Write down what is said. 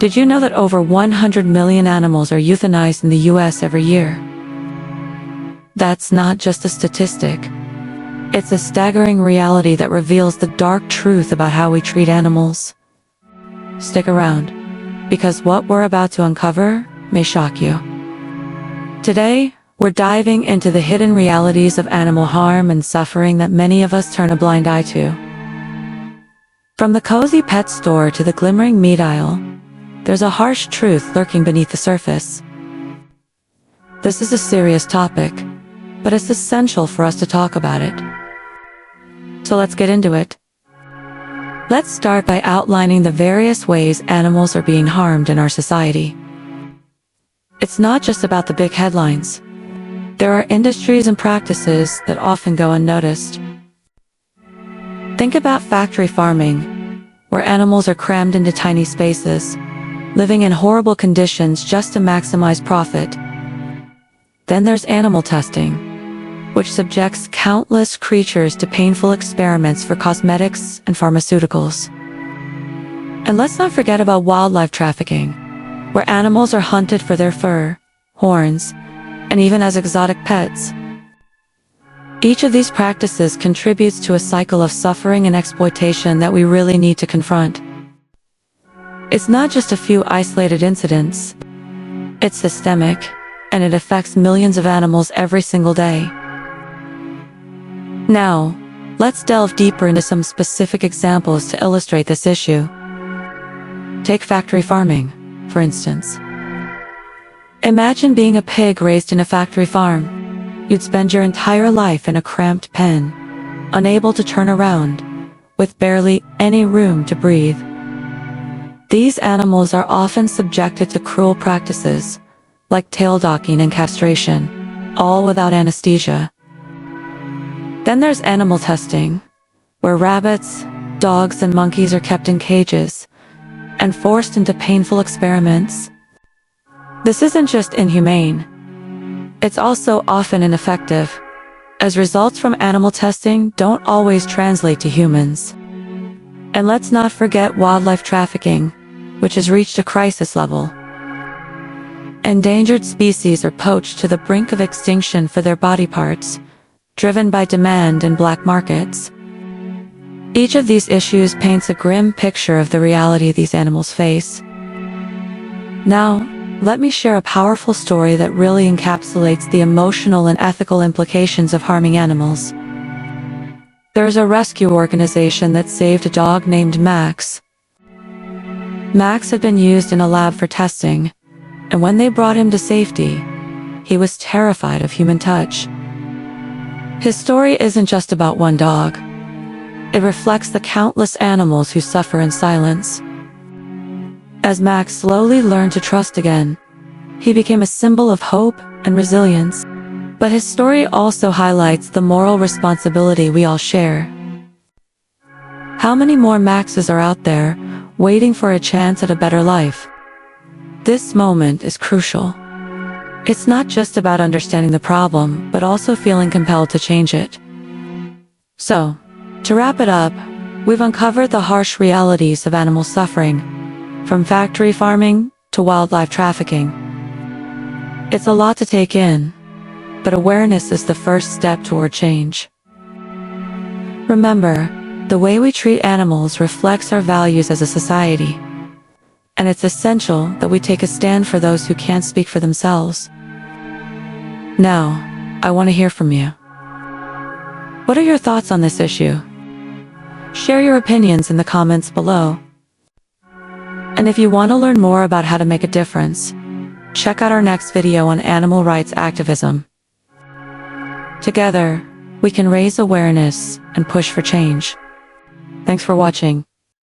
Did you know that over 100 million animals are euthanized in the US every year? That's not just a statistic. It's a staggering reality that reveals the dark truth about how we treat animals. Stick around, because what we're about to uncover may shock you. Today, we're diving into the hidden realities of animal harm and suffering that many of us turn a blind eye to. From the cozy pet store to the glimmering meat aisle, there's a harsh truth lurking beneath the surface. This is a serious topic, but it's essential for us to talk about it. So let's get into it. Let's start by outlining the various ways animals are being harmed in our society. It's not just about the big headlines. There are industries and practices that often go unnoticed. Think about factory farming, where animals are crammed into tiny spaces, living in horrible conditions just to maximize profit. Then there's animal testing, which subjects countless creatures to painful experiments for cosmetics and pharmaceuticals. And let's not forget about wildlife trafficking, where animals are hunted for their fur, horns, and even as exotic pets. Each of these practices contributes to a cycle of suffering and exploitation that we really need to confront. It's not just a few isolated incidents. It's systemic, and it affects millions of animals every single day. Now, let's delve deeper into some specific examples to illustrate this issue. Take factory farming, for instance. Imagine being a pig raised in a factory farm. You'd spend your entire life in a cramped pen, unable to turn around, with barely any room to breathe. These animals are often subjected to cruel practices, like tail docking and castration, all without anesthesia. Then there's animal testing, where rabbits, dogs, and monkeys are kept in cages and forced into painful experiments. This isn't just inhumane. It's also often ineffective, as results from animal testing don't always translate to humans. And let's not forget wildlife trafficking, which has reached a crisis level. Endangered species are poached to the brink of extinction for their body parts, driven by demand in black markets. Each of these issues paints a grim picture of the reality these animals face. Now, let me share a powerful story that really encapsulates the emotional and ethical implications of harming animals. There's a rescue organization that saved a dog named Max. Max had been used in a lab for testing, and when they brought him to safety, he was terrified of human touch. His story isn't just about one dog. It reflects the countless animals who suffer in silence. As Max slowly learned to trust again, he became a symbol of hope and resilience. But his story also highlights the moral responsibility we all share. How many more Maxes are out there, waiting for a chance at a better life? This moment is crucial. It's not just about understanding the problem, but also feeling compelled to change it. So, to wrap it up, we've uncovered the harsh realities of animal suffering, from factory farming to wildlife trafficking. It's a lot to take in, but awareness is the first step toward change. Remember, the way we treat animals reflects our values as a society, and it's essential that we take a stand for those who can't speak for themselves. Now, I want to hear from you. What are your thoughts on this issue? Share your opinions in the comments below. And if you want to learn more about how to make a difference, check out our next video on animal rights activism. Together, we can raise awareness and push for change. Thanks for watching.